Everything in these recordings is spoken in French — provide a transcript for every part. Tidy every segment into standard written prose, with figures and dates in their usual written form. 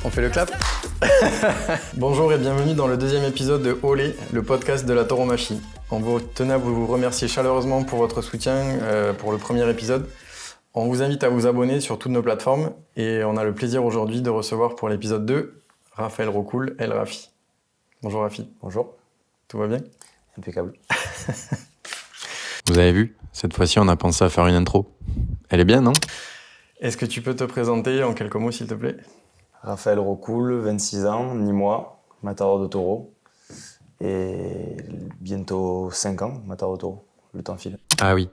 On fait le clap. Bonjour et bienvenue dans le deuxième épisode de Olé, le podcast de la tauromachie. On vous tenait à vous remercier chaleureusement pour votre soutien pour le premier épisode. On vous invite à vous abonner sur toutes nos plateformes et on a le plaisir aujourd'hui de recevoir pour l'épisode 2 Raphaël Rocoul, El Rafi. Bonjour Rafi. Bonjour. Tout va bien? Impeccable. Vous avez vu, cette fois-ci on a pensé à faire une intro. Elle est bien, non? Est-ce que tu peux te présenter en quelques mots s'il te plaît? Raphaël Rocoul, 26 ans, Nîmois, matador de taureau. Et bientôt 5 ans, matador de taureau. Le temps file. Ah oui,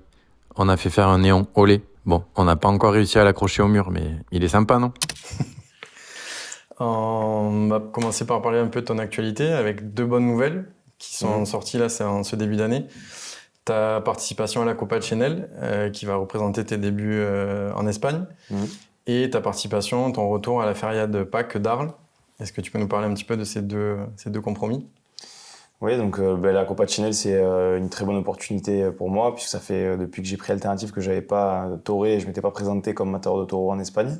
on a fait faire un néon olé. Bon, on n'a pas encore réussi à l'accrocher au mur, mais il est sympa, non? On va commencer par parler un peu de ton actualité avec deux bonnes nouvelles qui sont sorties là en ce début d'année. Ta participation à la Copa de Chenel, qui va représenter tes débuts en Espagne, et ta participation, ton retour à la Feria de Pâques d'Arles. Est-ce que tu peux nous parler un petit peu de ces deux compromis? Oui, donc la Copa de Chenel, c'est une très bonne opportunité pour moi, puisque ça fait depuis que j'ai pris Alternative que je n'avais pas tauré et je ne m'étais pas présenté comme matador de taureau en Espagne.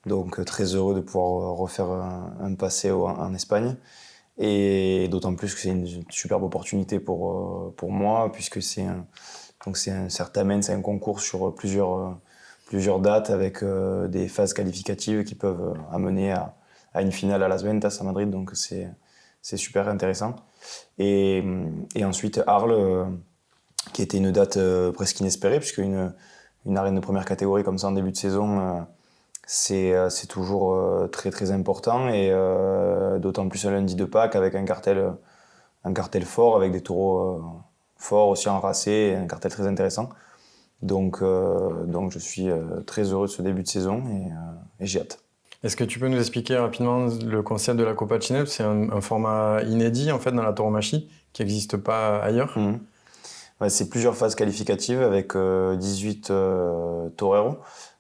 Donc très heureux de pouvoir refaire un passé en Espagne. Et d'autant plus que c'est une superbe opportunité pour moi, puisque c'est un certamen, c'est un concours sur plusieurs dates avec des phases qualificatives qui peuvent amener à une finale à Las Ventas à Madrid, donc c'est super intéressant. Et ensuite Arles, qui était une date presque inespérée, puisque une arène de première catégorie comme ça en début de saison, c'est toujours très très important, et d'autant plus un lundi de Pâques avec un cartel fort, avec des taureaux forts aussi enracés, un cartel très intéressant. Donc je suis très heureux de ce début de saison et j'ai hâte. Est-ce que tu peux nous expliquer rapidement le concept de la Copa de Chenel? C'est un format inédit en fait dans la tauromachie qui n'existe pas ailleurs. Ouais, c'est plusieurs phases qualificatives avec 18 toreros.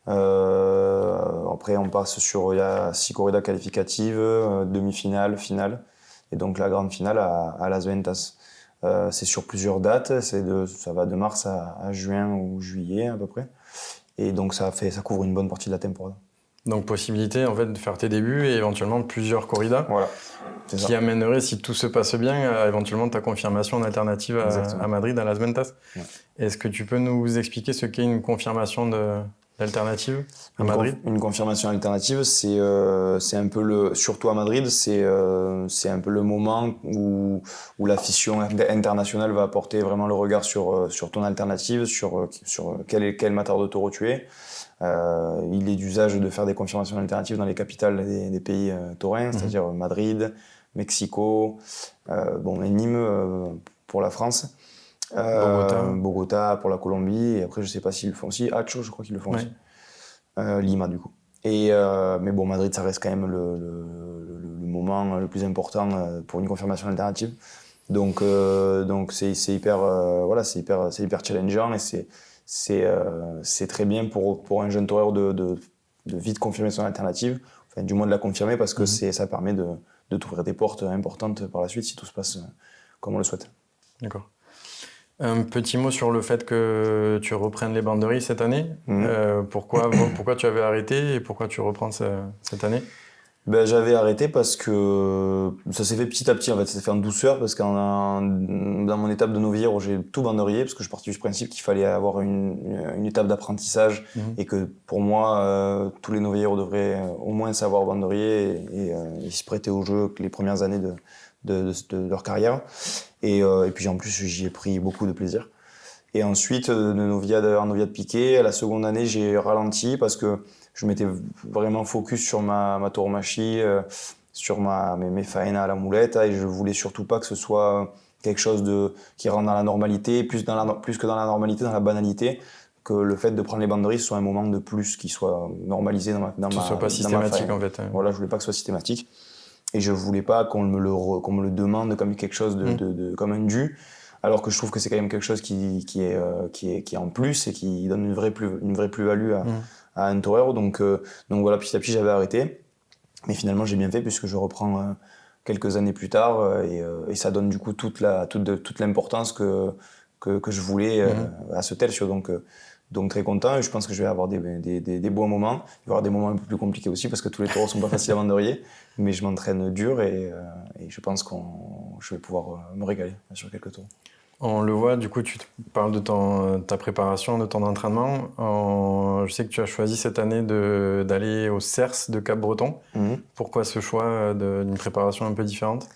Après on passe il y a 6 corridas qualificatives, demi-finale, finale, et donc la grande finale à Las Ventas. C'est sur plusieurs dates, ça va de mars à juin ou juillet à peu près, et donc ça couvre une bonne partie de la temporada. Donc possibilité en fait de faire tes débuts et éventuellement plusieurs corridas, voilà, qui amènerait, si tout se passe bien, à éventuellement ta confirmation en alternative à Madrid, à Las Ventas. Ouais. Est-ce que tu peux nous expliquer ce qu'est une confirmation d'alternative à Madrid? Une confirmation alternative, c'est un peu surtout à Madrid, c'est un peu le moment où l'afition internationale va apporter vraiment le regard sur ton alternative, sur quel matador de taureau tu es. Il est d'usage de faire des confirmations alternatives dans les capitales des pays taurins, c'est-à-dire Madrid, Mexico, et Nîmes pour la France, Bogota pour la Colombie, et après je sais pas s'ils le font aussi, Hacho je crois qu'ils le font aussi, Lima du coup. Mais bon, Madrid ça reste quand même le moment le plus important pour une confirmation alternative. Donc c'est hyper challengeant, et c'est très bien pour un jeune torero de vite confirmer son alternative, enfin du moins de la confirmer, parce que ça permet de t'ouvrir des portes importantes par la suite si tout se passe comme on le souhaite. D'accord. Un petit mot sur le fait que tu reprennes les banderilles cette année. Pourquoi tu avais arrêté et pourquoi tu reprends cette année? J'avais arrêté parce que ça s'est fait petit à petit, en fait, ça s'est fait en douceur, parce que dans mon étape de novillère où j'ai tout banderier, parce que je partais du principe qu'il fallait avoir une étape d'apprentissage, et que pour moi tous les novillères devraient au moins savoir banderier et se prêter au jeu les premières années de leur carrière, et puis en plus j'y ai pris beaucoup de plaisir. Et ensuite en novillade piqué, à la seconde année j'ai ralenti parce que je m'étais vraiment focus sur ma tauromachie, sur mes faenas à la moulette, et je voulais surtout pas que ce soit quelque chose qui rentre dans la normalité, plus que dans la normalité, dans la banalité, que le fait de prendre les banderilles soit un moment de plus qui soit normalisé dans que ce soit pas systématique en fait. Voilà, je voulais pas que ce soit systématique, et je voulais pas qu'on me le demande comme quelque chose comme un dû, alors que je trouve que c'est quand même quelque chose qui est en plus et qui donne une vraie plus-value à un torero. Donc voilà, petit à petit j'avais arrêté, mais finalement j'ai bien fait, puisque je reprends quelques années plus tard, et ça donne du coup toute l'importance que je voulais à ce tertio. Donc très content, et je pense que je vais avoir des bons moments. Il y aura des moments un peu plus compliqués aussi parce que tous les taureaux sont pas faciles à vendorier, mais je m'entraîne dur et je pense que je vais pouvoir me régaler sur quelques taureaux. On le voit, du coup, tu parles de ta préparation, de ton entraînement. Je sais que tu as choisi cette année d'aller au CERS de Cap-Breton. Pourquoi ce choix d'une préparation un peu différente ?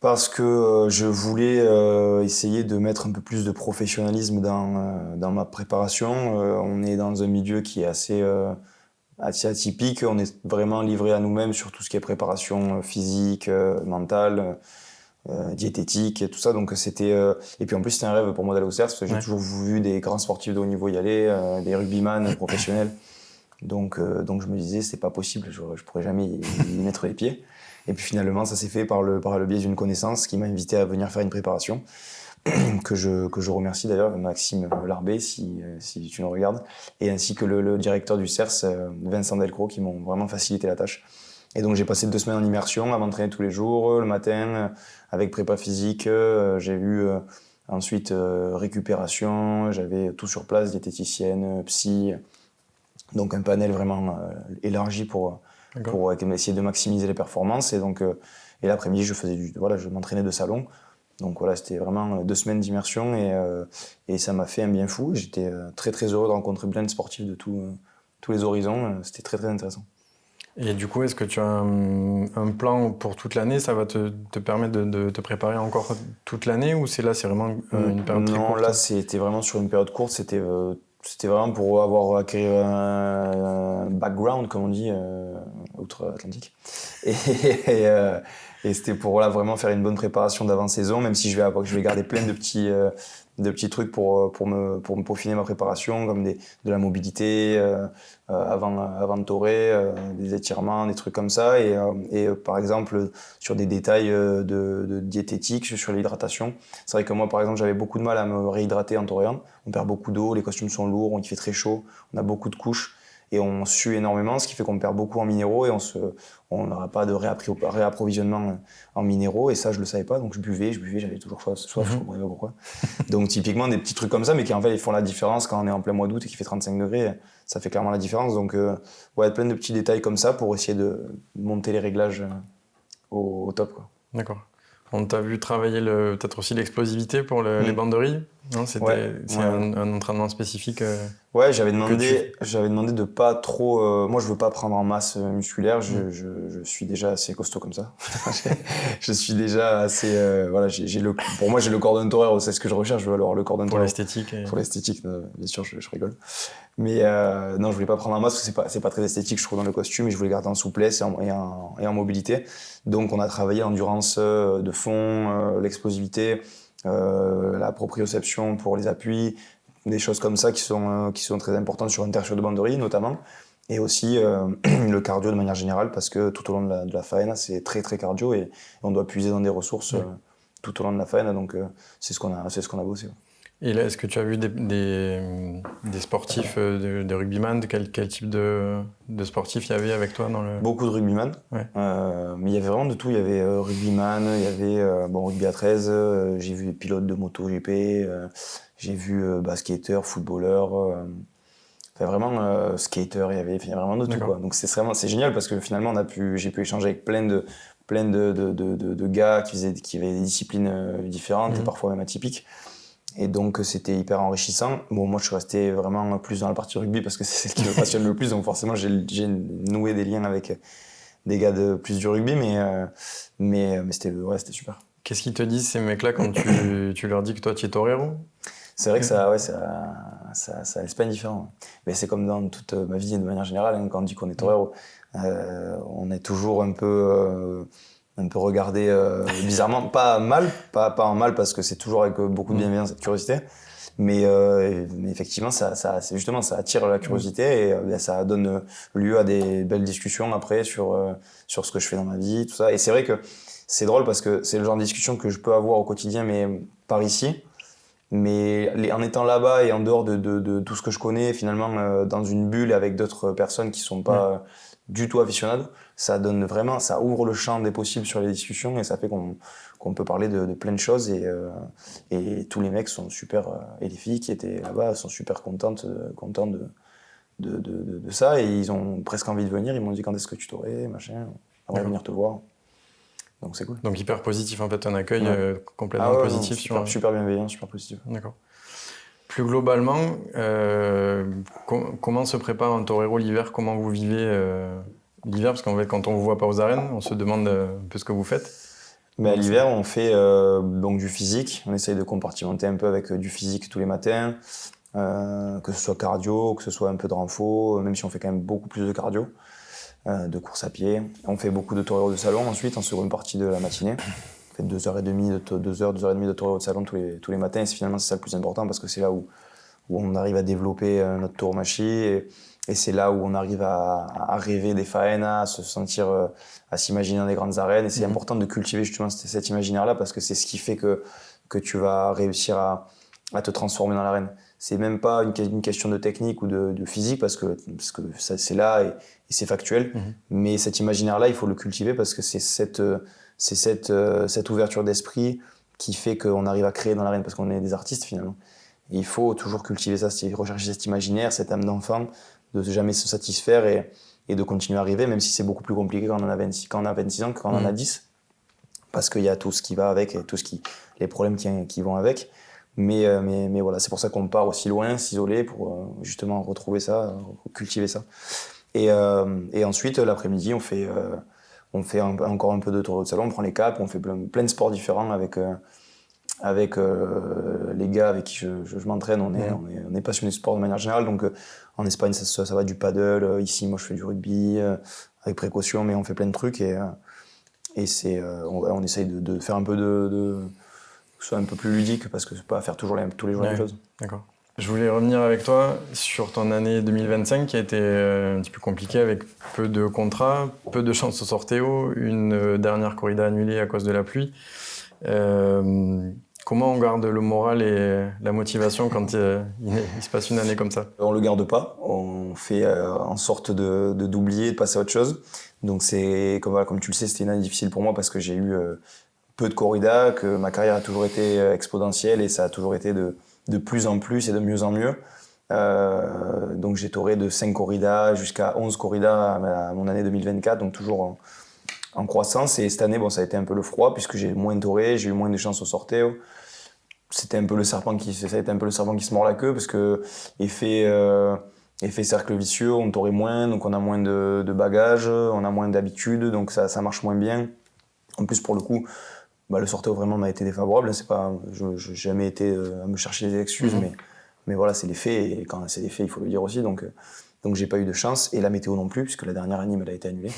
Parce que je voulais essayer de mettre un peu plus de professionnalisme dans ma préparation. On est dans un milieu qui est assez atypique. On est vraiment livré à nous-mêmes sur tout ce qui est préparation physique, mentale, diététique et tout ça. Donc et puis en plus c'était un rêve pour moi d'aller au CERS parce que j'ai toujours vu des grands sportifs de haut niveau y aller, des rugbyman professionnels. Donc je me disais c'est pas possible, je pourrais jamais y mettre les pieds. Et puis finalement, ça s'est fait par le biais d'une connaissance qui m'a invité à venir faire une préparation, que je remercie d'ailleurs, Maxime Larbé, si tu nous regardes, et ainsi que le directeur du CERS, Vincent Delcros, qui m'ont vraiment facilité la tâche. Et donc j'ai passé 2 semaines en immersion, à m'entraîner tous les jours, le matin, avec prépa physique. J'ai eu ensuite récupération, j'avais tout sur place, diététicienne, psy, donc un panel vraiment élargi pour essayer de maximiser les performances. Et l'après-midi, je m'entraînais de salon. Donc voilà, c'était vraiment 2 semaines d'immersion et ça m'a fait un bien fou. J'étais très très heureux de rencontrer plein de sportifs de tous les horizons. C'était très très intéressant. Et du coup, est-ce que tu as un plan pour toute l'année ? Ça va te permettre de te préparer encore toute l'année ou c'est vraiment une période très courte ? Non, là c'était vraiment sur une période courte. C'était vraiment pour acquérir un background, comme on dit, outre-Atlantique. Et c'était pour vraiment faire une bonne préparation d'avant-saison, même si je vais garder plein de petits trucs pour me peaufiner ma préparation, comme de la mobilité avant de torer, des étirements, des trucs comme ça. Et par exemple, sur des détails de diététique, sur l'hydratation. C'est vrai que moi, par exemple, j'avais beaucoup de mal à me réhydrater en toréant. On perd beaucoup d'eau, les costumes sont lourds, il fait très chaud, on a beaucoup de couches. Et on sue énormément, ce qui fait qu'on perd beaucoup en minéraux et on n'aura pas de réapprovisionnement en minéraux. Et ça, je le savais pas, donc je buvais, j'avais toujours soif, je comprenais pas pourquoi. Donc typiquement des petits trucs comme ça, mais qui en fait ils font la différence quand on est en plein mois d'août et qu'il fait 35 degrés, ça fait clairement la différence. Donc plein de petits détails comme ça pour essayer de monter les réglages au top, quoi. D'accord. On t'a vu travailler peut-être aussi l'explosivité pour les bandes de riz, non ? C'est un entraînement spécifique. Ouais, j'avais demandé de pas trop. Moi, je veux pas prendre en masse musculaire. Je suis déjà assez costaud comme ça. Je suis déjà assez. Pour moi, j'ai le corps d'un torero. C'est ce que je recherche. Je veux avoir le corps d'un torero. Pour l'esthétique, bien sûr, je rigole. Mais non, je voulais pas prendre en masse parce que c'est pas très esthétique, je trouve, dans le costume. Et je voulais garder en souplesse et en mobilité. Donc, on a travaillé l'endurance de fond, l'explosivité, la proprioception pour les appuis. Des choses comme ça qui sont très importantes sur un tertiaire de banderie notamment, et aussi le cardio de manière générale parce que tout au long de la faena c'est très très cardio et on doit puiser dans des ressources tout au long de la faena, donc c'est ce qu'on a bossé. Et là, est-ce que tu as vu des sportifs de rugbyman, quel type de sportifs il y avait avec toi dans le... Beaucoup de rugbyman, mais il y avait vraiment de tout. Il y avait rugbyman, il y avait rugby à 13, j'ai vu des pilotes de moto GP, j'ai vu basketteur, footballeur, vraiment skater, il y avait vraiment de tout, quoi. Donc c'est génial parce que finalement j'ai pu échanger avec plein de gars qui avaient des disciplines différentes et parfois même atypiques. Et donc c'était hyper enrichissant. Bon, moi je suis resté vraiment plus dans la partie rugby parce que c'est celle qui me passionne le plus, donc forcément j'ai noué des liens avec des gars de plus du rugby, mais c'était super. Qu'est-ce qu'ils te disent ces mecs-là quand tu leur dis que toi tu es torero ? C'est vrai que ça laisse pas indifférent. Mais c'est comme dans toute ma vie de manière générale, quand on dit qu'on est torero, on est toujours un peu regardé bizarrement, pas en mal parce que c'est toujours avec beaucoup de bienveillance et de curiosité, mais effectivement ça attire la curiosité et ça donne lieu à des belles discussions après sur ce que je fais dans ma vie, tout ça. Et c'est vrai que c'est drôle parce que c'est le genre de discussion que je peux avoir au quotidien, mais par ici. Mais en étant là-bas et en dehors de tout ce que je connais, finalement, dans une bulle avec d'autres personnes qui sont pas du tout aficionado, ça ouvre le champ des possibles sur les discussions et ça fait qu'on peut parler de plein de choses et tous les mecs sont super, et les filles qui étaient là-bas sont super contents de ça et ils ont presque envie de venir, ils m'ont dit quand est-ce que tu t'aurais, machin, on va venir te voir. Donc c'est cool. Donc hyper positif en fait, un accueil complètement positif. Non, super bienveillant, super positif. D'accord. Plus globalement, comment se prépare un torero l'hiver? Comment vous vivez l'hiver? Parce qu'en fait, quand on vous voit pas aux arènes, on se demande un peu ce que vous faites. Mais l'hiver, on fait donc du physique. On essaye de compartimenter un peu avec du physique tous les matins, que ce soit cardio, que ce soit un peu de renfo, même si on fait quand même beaucoup plus de cardio, de course à pied. On fait beaucoup de torero de salon ensuite, en seconde partie de la matinée. On fait 2h30 de torero de salon tous les matins. Et finalement, c'est ça le plus important parce que c'est là où on arrive à développer notre tauromachie et c'est là où on arrive à rêver des faenas, à se sentir, à s'imaginer dans des grandes arènes. Et c'est important de cultiver justement cet imaginaire-là parce que c'est ce qui fait que tu vas réussir à te transformer dans l'arène. C'est même pas une question de technique ou de physique parce que ça, c'est là et c'est factuel. Mais cet imaginaire-là, il faut le cultiver parce que c'est cette ouverture d'esprit qui fait qu'on arrive à créer dans l'arène parce qu'on est des artistes finalement. Et il faut toujours cultiver ça, rechercher cet imaginaire, cette âme d'enfant, de jamais se satisfaire et de continuer à rêver, même si c'est beaucoup plus compliqué quand on a 26 ans que quand on en a 10. Parce qu'il y a tout ce qui va avec et les problèmes qui vont avec. Mais voilà, c'est pour ça qu'on part aussi loin, s'isoler pour justement retrouver ça, cultiver ça. Et ensuite, l'après-midi, on fait encore un peu de tour de salon, on prend les capes, on fait plein de sports différents avec les gars avec qui je m'entraîne. On est passionné de sport de manière générale. Donc en Espagne, ça va du paddle. Ici, moi, je fais du rugby avec précaution, mais on fait plein de trucs et on essaye de faire un peu que ce soit un peu plus ludique parce que c'est pas à faire tous les jours la même chose. D'accord. Je voulais revenir avec toi sur ton année 2025 qui a été un petit peu compliquée avec peu de contrats, peu de chances au sorteo, une dernière corrida annulée à cause de la pluie. Comment on garde le moral et la motivation quand il se passe une année comme ça? On le garde pas, on fait en sorte d'oublier, de passer à autre chose. Donc c'est comme tu le sais, c'était une année difficile pour moi parce que j'ai eu peu de corridas, que ma carrière a toujours été exponentielle et ça a toujours été de plus en plus et de mieux en mieux. Donc j'ai toré de 5 corridas jusqu'à 11 corridas à mon année 2024, donc toujours en croissance. Et cette année, ça a été un peu le froid puisque j'ai moins toré, j'ai eu moins de chances au sorteo. Ça a été un peu le serpent qui se mord la queue parce que effet cercle vicieux, on torait moins, donc on a moins de bagages, on a moins d'habitude, donc ça marche moins bien. En plus, pour le coup, le sorteo vraiment m'a été défavorable. Je n'ai jamais été à me chercher des excuses, mais voilà, c'est les faits et quand c'est les faits, il faut le dire aussi. Donc j'ai pas eu de chance et la météo non plus puisque la dernière année elle a été annulée.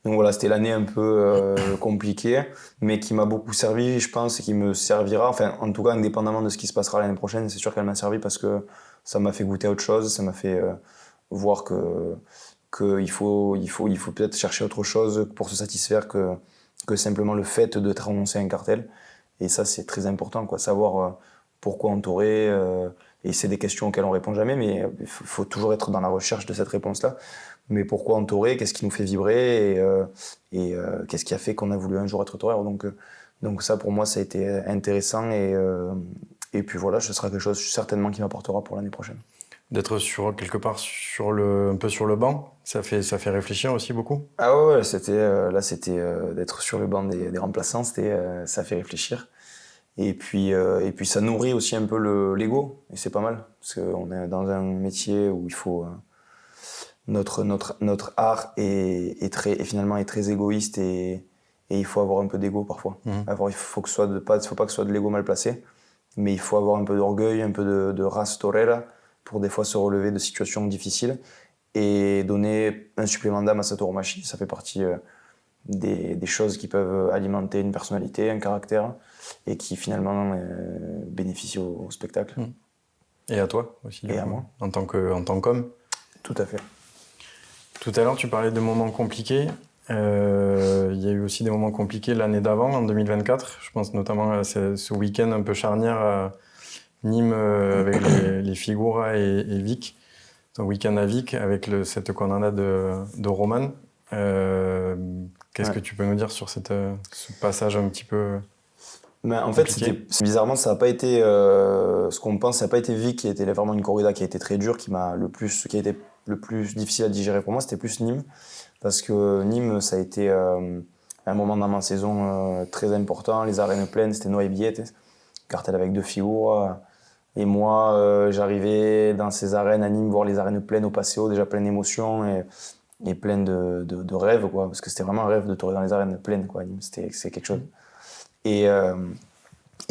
Donc voilà, c'était l'année un peu compliquée, mais qui m'a beaucoup servi, je pense, et qui me servira. Enfin, en tout cas, indépendamment de ce qui se passera l'année prochaine, c'est sûr qu'elle m'a servi parce que ça m'a fait goûter à autre chose, ça m'a fait voir qu'il faut peut-être chercher autre chose pour se satisfaire que simplement le fait de te renoncer à un cartel. Et ça, c'est très important, quoi, savoir pourquoi on t'aurait. Et c'est des questions auxquelles on répond jamais, mais il faut toujours être dans la recherche de cette réponse-là. Mais pourquoi on torait, qu'est-ce qui nous fait vibrer et qu'est-ce qui a fait qu'on a voulu un jour être toreur. Donc ça, pour moi, ça a été intéressant et puis voilà, ce sera quelque chose certainement qui m'apportera pour l'année prochaine. D'être quelque part un peu sur le banc, ça fait réfléchir aussi beaucoup. Ah ouais, c'était d'être sur le banc des remplaçants, ça fait réfléchir. Et puis ça nourrit aussi un peu l'ego et c'est pas mal parce qu'on est dans un métier où il faut notre art est finalement très égoïste et il faut avoir un peu d'ego parfois. Il faut pas que ce soit de l'ego mal placé, mais il faut avoir un peu d'orgueil, un peu de race torera pour des fois se relever de situations difficiles et donner un supplément d'âme à sa tauromachie. Ça fait partie des choses qui peuvent alimenter une personnalité, un caractère et qui finalement bénéficient au spectacle. Et à toi aussi. Et à moi. En tant qu'homme. Tout à fait. Tout à l'heure, tu parlais de moments compliqués. Il y a eu aussi des moments compliqués l'année d'avant, en 2024. Je pense notamment à ce week-end un peu charnière à Nîmes avec les Figura et Vic. ton week-end à Vic avec cette Condana de Roman. Qu'est-ce que tu peux nous dire sur ce passage un petit peu Mais en fait, bizarrement, ça n'a pas été ce qu'on pense, ça n'a pas été Vic qui était vraiment une corrida qui a été très dure, qui a été le plus difficile à digérer pour moi, c'était plus Nîmes. Parce que Nîmes, ça a été un moment dans ma saison très important, les arènes pleines, c'était Noé Billette, cartel avec 2 figures. Et moi, j'arrivais dans ces arènes à Nîmes, voir les arènes pleines au Paseo, déjà pleines d'émotions et pleines de rêves, quoi. Parce que c'était vraiment un rêve de tourner dans les arènes pleines, quoi. Nîmes, c'est quelque chose. Et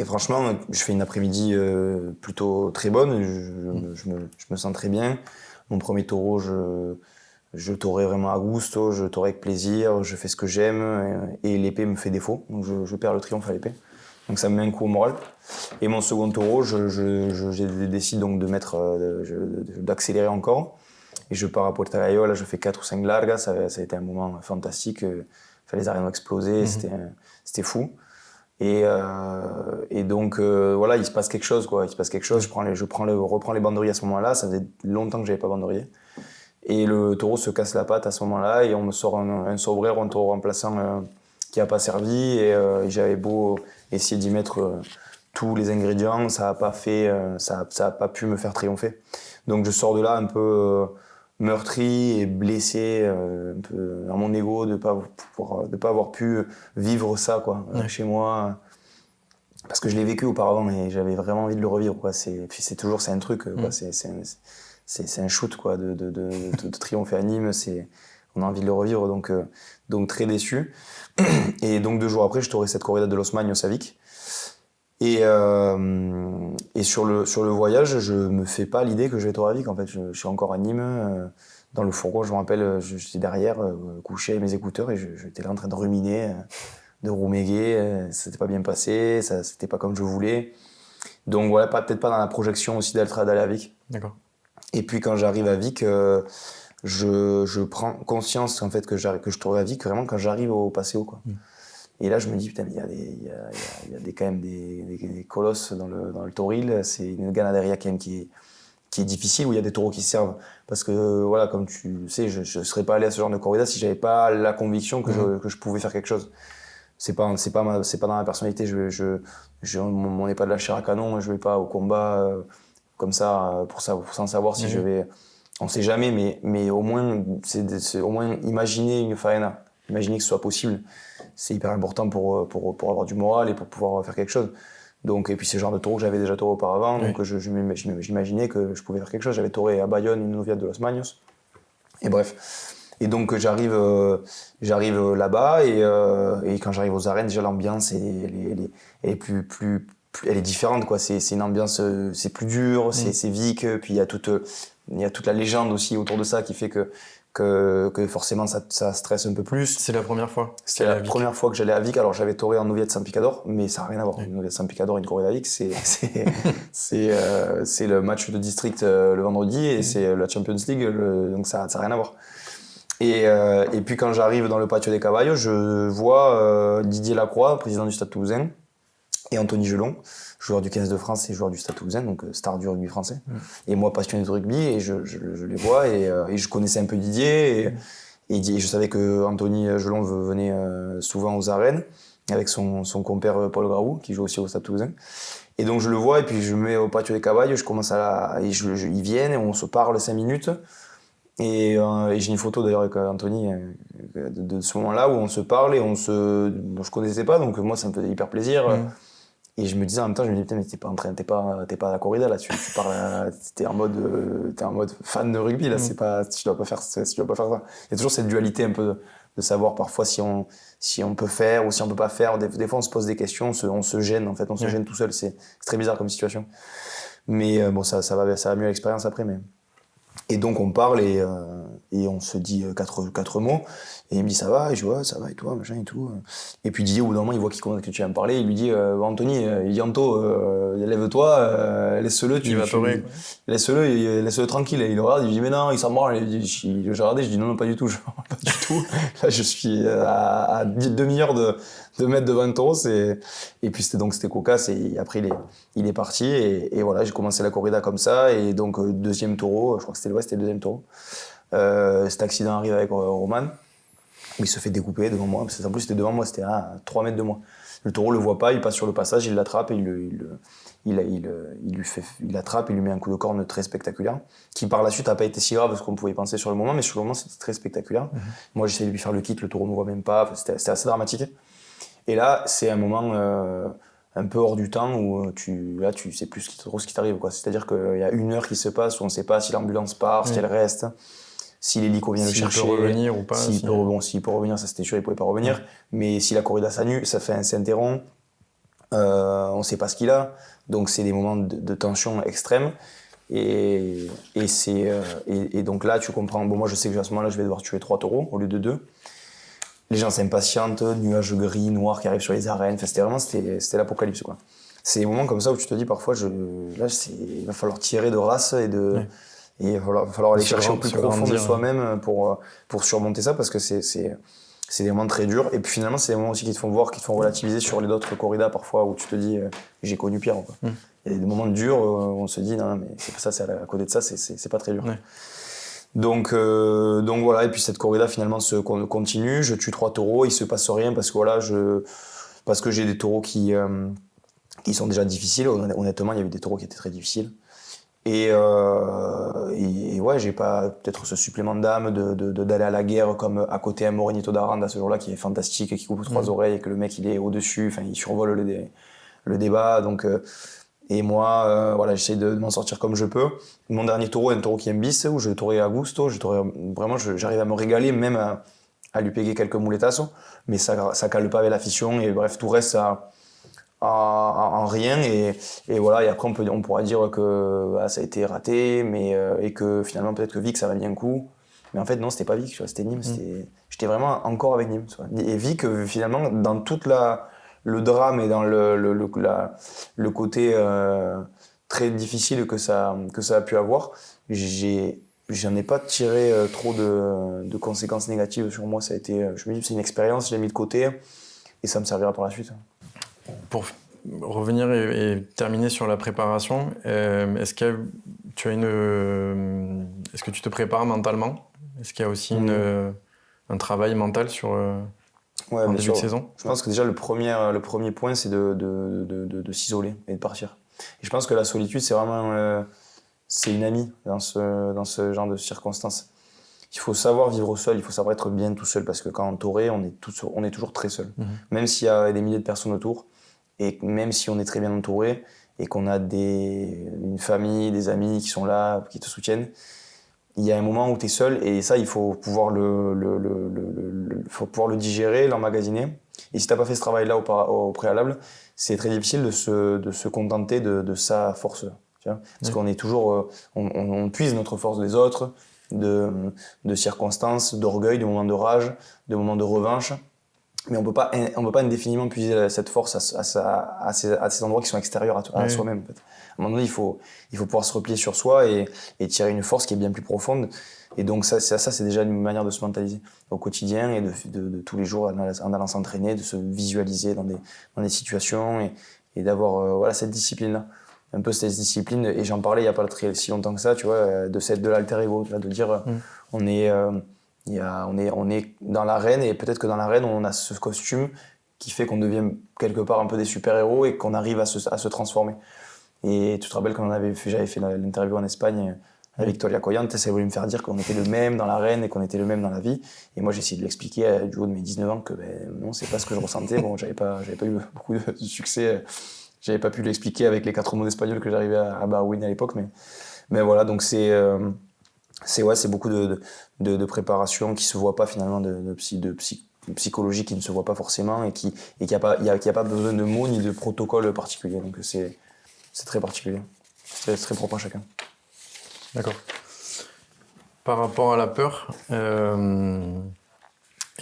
franchement, je fais une après-midi plutôt très bonne, je me sens très bien. Mon premier taureau, je taurais vraiment à gusto, je taurais avec plaisir, je fais ce que j'aime et l'épée me fait défaut, donc je perds le triomphe à l'épée. Donc ça me met un coup au moral. Et mon second taureau, je décide donc d'accélérer encore. Et je pars à Puerta Gallo, je fais 4 ou 5 largas, ça a été un moment fantastique. Les arènes ont explosé, c'était fou. Et donc voilà, il se passe quelque chose, quoi. Il se passe quelque chose, je reprends les banderilles à ce moment-là, ça faisait longtemps que j'avais pas banderillé. Et le taureau se casse la patte à ce moment-là et on me sort un sobrero, un taureau remplaçant qui n'a pas servi et j'avais beau essayer d'y mettre tous les ingrédients, ça n'a pas pu me faire triompher. Donc je sors de là un peu meurtri et blessé un peu dans mon ego de pas avoir pu vivre ça, quoi, chez moi. Parce que je l'ai vécu auparavant et j'avais vraiment envie de le revivre, quoi. C'est un truc, quoi. C'est un shoot, quoi, de triompher à Nîmes. On a envie de le revivre, donc très déçu. Et donc 2 jours après, je taurais cette corrida de Los Maños à Vic. Et sur le voyage, je me fais pas l'idée que je vais taurer à Vic. En fait, je suis encore à Nîmes, dans le fourgon. Je me rappelle, j'étais derrière, couché avec mes écouteurs, et j'étais là en train de ruminer, de rouméguer. Ça s'était pas bien passé, ça c'était pas comme je voulais. Donc voilà, peut-être pas dans la projection aussi d'aller à Vic. D'accord. Et puis quand j'arrive à Vic, je prends conscience en fait que je tourne à Vic vraiment quand j'arrive au Paseo, quoi. Et là je me dis putain, il y a quand même des colosses dans le tauril. C'est une ganaderia quand même qui est difficile, où il y a des taureaux qui servent. Parce que voilà, comme tu sais, je serais pas allé à ce genre de corrida si j'avais pas la conviction que je pouvais faire quelque chose. C'est pas dans ma personnalité. On n'est pas de la chair à canon. Je vais pas au combat comme ça pour sans savoir si je vais. On sait jamais, mais au moins c'est au moins imaginer une faena, imaginer que ce soit possible. C'est hyper important pour avoir du moral et pour pouvoir faire quelque chose. Donc, et puis c'est le genre de taureau que j'avais déjà tauré auparavant, donc j'imaginais que je pouvais faire quelque chose. J'avais tauré à Bayonne une novia de Los Maños. Et bref. Et donc j'arrive là-bas et quand j'arrive aux arènes, déjà l'ambiance elle est différente, quoi. C'est une ambiance, c'est plus dur, c'est Vic, puis il y a toute la légende aussi autour de ça qui fait que forcément ça stresse un peu plus. C'est la première fois? C'était la première fois que j'allais à Vic. Alors j'avais tauré en novia de San Picador, mais ça n'a rien à voir. Une novia de San Picador et une corrida à Vic, c'est le match de district le vendredi et c'est la Champions League, donc ça n'a rien à voir. Et puis quand j'arrive dans le patio des Caballos, je vois Didier Lacroix, président du Stade Toulousain, et Anthony Gelon, joueur du 15 de France et joueur du Stade Toulousain, donc star du rugby français. Et moi, passionné de rugby, et je les vois, et je connaissais un peu Didier, et je savais que Anthony Gelon venait souvent aux arènes, avec son compère Paul Graou, qui joue aussi au Stade Toulousain. Et donc je le vois, et puis je me mets au patio des Caballos, je commence ils viennent, et on se parle 5 minutes. Et j'ai une photo d'ailleurs avec Anthony de ce moment-là où on se parle et je connaissais pas, donc moi ça me faisait hyper plaisir. Et je me disais en même temps, je me dis putain, mais t'es pas à la corrida là, tu parles, t'es en mode fan de rugby là, c'est pas, tu dois pas faire ça. Il y a toujours cette dualité un peu de savoir parfois si on peut faire ou si on peut pas faire. Des fois on se pose des questions, on se gêne en fait, on se gêne tout seul, c'est très bizarre comme situation. Mais bon, ça va mieux l'expérience après, mais. Et donc on parle et on se dit quatre mots, et il me dit ça va, et je dis ouais, ça va, et toi, machin et tout. Et puis Didier, au bout d'un moment, il voit que tu vas me parler, il lui dit Anthony, il dit Anto, lève-toi, laisse-le, laisse-le tranquille. Et il regarde, il dit mais non, il s'en branle. Je regardais, je dis non, pas du tout, pas du tout. Là, je suis à demi-heure de mettre devant un taureau, et puis c'était cocasse, et après il est parti, et voilà, j'ai commencé la corrida comme ça, et donc deuxième taureau, je crois que c'était le deuxième taureau. Cet accident arrive avec Roman, où il se fait découper devant moi. En plus, c'était devant moi, c'était à 3 mètres de moi. Le taureau le voit pas, il passe sur le passage, il l'attrape et il l'attrape, il lui met un coup de corne très spectaculaire, qui par la suite n'a pas été si grave que ce qu'on pouvait penser sur le moment, mais sur le moment c'était très spectaculaire. Moi j'essaie de lui faire le kick, le taureau ne me voit même pas, c'était assez dramatique. Et là c'est un moment un peu hors du temps où tu sais plus trop ce qui t'arrive, quoi. C'est-à-dire qu'il y a 1 heure qui se passe où on ne sait pas si l'ambulance part, si elle reste, si l'hélico vient le chercher, s'il peut revenir ou pas. S'il peut revenir, ça c'était sûr, il ne pouvait pas revenir, mais si la corrida s'interrompt, on ne sait pas ce qu'il a, donc c'est des moments de tension extrême. Et donc là, tu comprends. Bon, moi, je sais que à ce moment-là, je vais devoir tuer 3 taureaux au lieu de 2. Les gens s'impatientent, nuages gris, noirs qui arrivent sur les arènes. Enfin, c'était l'apocalypse, quoi. C'est des moments comme ça où tu te dis parfois, il va falloir tirer de race et il va falloir aller chercher au plus profond de soi-même pour surmonter ça, parce que c'est des moments très durs. Et puis finalement, c'est des moments aussi qui te font voir, qui te font relativiser sur les autres corridas parfois, où tu te dis j'ai connu pire, quoi. Il y a des moments durs où on se dit non mais c'est pas ça, c'est à côté de ça, c'est pas très dur. Donc voilà, et puis cette corrida finalement continue, je tue 3 taureaux, il se passe rien parce que j'ai des taureaux qui sont déjà difficiles. Honnêtement, il y avait des taureaux qui étaient très difficiles. Et ouais, j'ai pas peut-être ce supplément d'âme d'aller à la guerre comme à côté un Morenito d'Aranda ce jour-là qui est fantastique, qui coupe 3 oreilles et que le mec il est au-dessus, enfin il survole le débat. Donc et moi voilà, j'essaye de m'en sortir comme je peux. Mon dernier taureau est un taureau qui est un bis où je taurais à gusto, vraiment j'arrive à me régaler, même à lui péguer quelques muletazos, mais ça cale pas avec la fission, et bref tout reste en rien, et voilà, et après on pourra dire que ça a été raté, mais et que finalement peut-être que Vic ça va mis un coup, mais en fait non, c'était pas Vic, tu vois, c'était Nîmes. J'étais vraiment encore avec Nîmes, tu vois. Et Vic finalement dans toute le drame et dans le côté très difficile que ça a pu avoir, j'en ai pas tiré trop de conséquences négatives sur moi. Ça a été, je me dis c'est une expérience, je l'ai mis de côté et ça me servira par la suite. Pour revenir et terminer sur la préparation, est-ce que tu te prépares mentalement? Est-ce qu'il y a aussi un travail mental sur en début de saison? Je pense que déjà le premier point c'est de s'isoler et de partir. Et je pense que la solitude c'est vraiment c'est une amie dans ce genre de circonstances. Il faut savoir vivre seul, il faut savoir être bien tout seul, parce que quand on taurait, on est toujours très seul. Même s'il y a des milliers de personnes autour, et même si on est très bien entouré, et qu'on a une famille, des amis qui sont là, qui te soutiennent, il y a un moment où tu es seul, et ça, il faut pouvoir faut pouvoir le digérer, l'emmagasiner. Et si tu n'as pas fait ce travail-là au préalable, c'est très difficile de se contenter de sa force. Tu vois, parce qu'on est toujours, on puise notre force des autres, de circonstances, d'orgueil, de moments de rage, de moments de revanche. Mais on peut pas indéfiniment puiser cette force à ces endroits qui sont extérieurs à soi-même. En fait. À un moment donné, il faut pouvoir se replier sur soi et tirer une force qui est bien plus profonde. Et donc ça c'est déjà une manière de se mentaliser au quotidien et de tous les jours en allant s'entraîner, de se visualiser dans des situations et d'avoir voilà, cette discipline-là. Un peu cette discipline, et j'en parlais il n'y a pas si longtemps que ça, tu vois, de l'alter ego, de dire on est dans l'arène, et peut-être que dans l'arène on a ce costume qui fait qu'on devient quelque part un peu des super-héros et qu'on arrive à se transformer. Et tu te rappelles quand j'avais fait l'interview en Espagne avec Victoria Coyante, ça voulait me faire dire qu'on était le même dans l'arène et qu'on était le même dans la vie. Et moi j'ai essayé de l'expliquer du haut de mes 19 ans que non, c'est pas ce que je ressentais. Bon, j'avais pas eu beaucoup de succès. J'avais pas pu l'expliquer avec les 4 mots d'espagnol que j'arrivais à Barwin à l'époque, mais voilà, donc c'est beaucoup de préparation qui se voit pas finalement, de psychologie qui ne se voit pas forcément, et qui a pas besoin de mots ni de protocole particulier. Donc c'est très particulier, c'est très propre à chacun. D'accord. Par rapport à la peur, il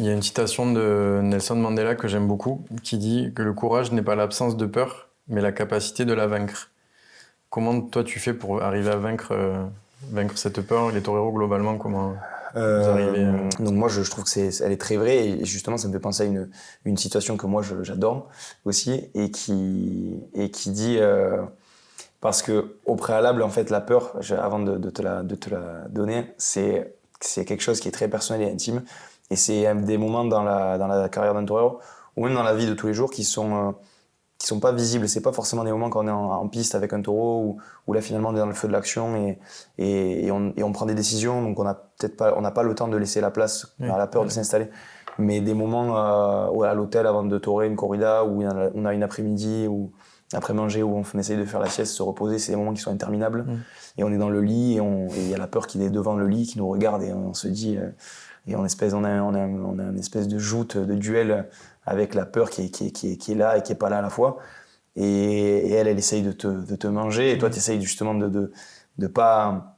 y a une citation de Nelson Mandela que j'aime beaucoup, qui dit que le courage n'est pas l'absence de peur, mais la capacité de la vaincre. Comment toi tu fais pour arriver à vaincre cette peur? Les toreros globalement, comment vous arrivez Donc moi je trouve que elle est très vraie, et justement ça me fait penser à une situation que moi j'adore aussi, et qui dit Parce qu'au préalable, en fait, la peur, avant de te la donner, c'est quelque chose qui est très personnel et intime. Et c'est des moments dans la carrière d'un toreador, ou même dans la vie de tous les jours, qui sont pas visibles. C'est pas forcément des moments quand on est en piste avec un taureau, où là, finalement, on est dans le feu de l'action et on prend des décisions. Donc, on n'a pas le temps de laisser la place à la peur de s'installer. Mais des moments à l'hôtel avant de torer une corrida, où on a une après-midi, ou après manger, où on essaye de faire la sieste, se reposer, c'est des moments qui sont interminables. Et on est dans le lit, et il y a la peur qui est devant le lit, qui nous regarde, et on se dit... et on a une espèce de joute, de duel avec la peur qui est là et qui est pas là à la fois. Et elle essaye de te manger, et toi, tu essayes justement de pas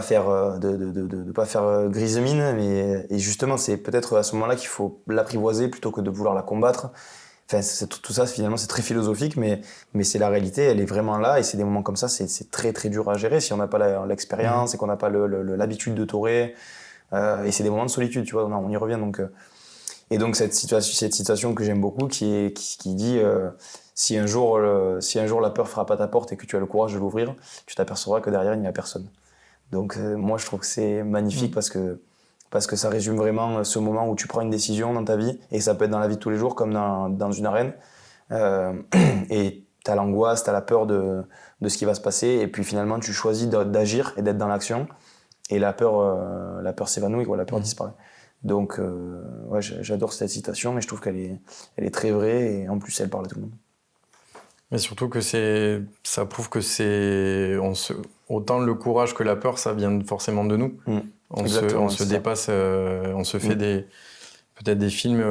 faire grise mine, et justement, c'est peut-être à ce moment-là qu'il faut l'apprivoiser plutôt que de vouloir la combattre. Enfin, tout ça, finalement, c'est très philosophique, mais c'est la réalité, elle est vraiment là, et c'est des moments comme ça, c'est très très dur à gérer si on n'a pas l'expérience et qu'on n'a pas l'habitude de torer. Et c'est des moments de solitude, tu vois, on y revient. Et donc cette situation que j'aime beaucoup, qui dit si un jour la peur frappe à ta porte et que tu as le courage de l'ouvrir, tu t'apercevras que derrière il n'y a personne. Donc moi je trouve que c'est magnifique parce que ça résume vraiment ce moment où tu prends une décision dans ta vie, et ça peut être dans la vie de tous les jours comme dans une arène, et t'as l'angoisse, t'as la peur de ce qui va se passer, et puis finalement tu choisis d'agir et d'être dans l'action, et la peur s'évanouit, quoi, la peur disparaît. Donc ouais, j'adore cette citation, et je trouve qu'elle est très vraie, et en plus elle parle à tout le monde. Mais surtout que ça prouve que autant le courage que la peur, ça vient forcément de nous. On se dépasse, on se fait peut-être des films,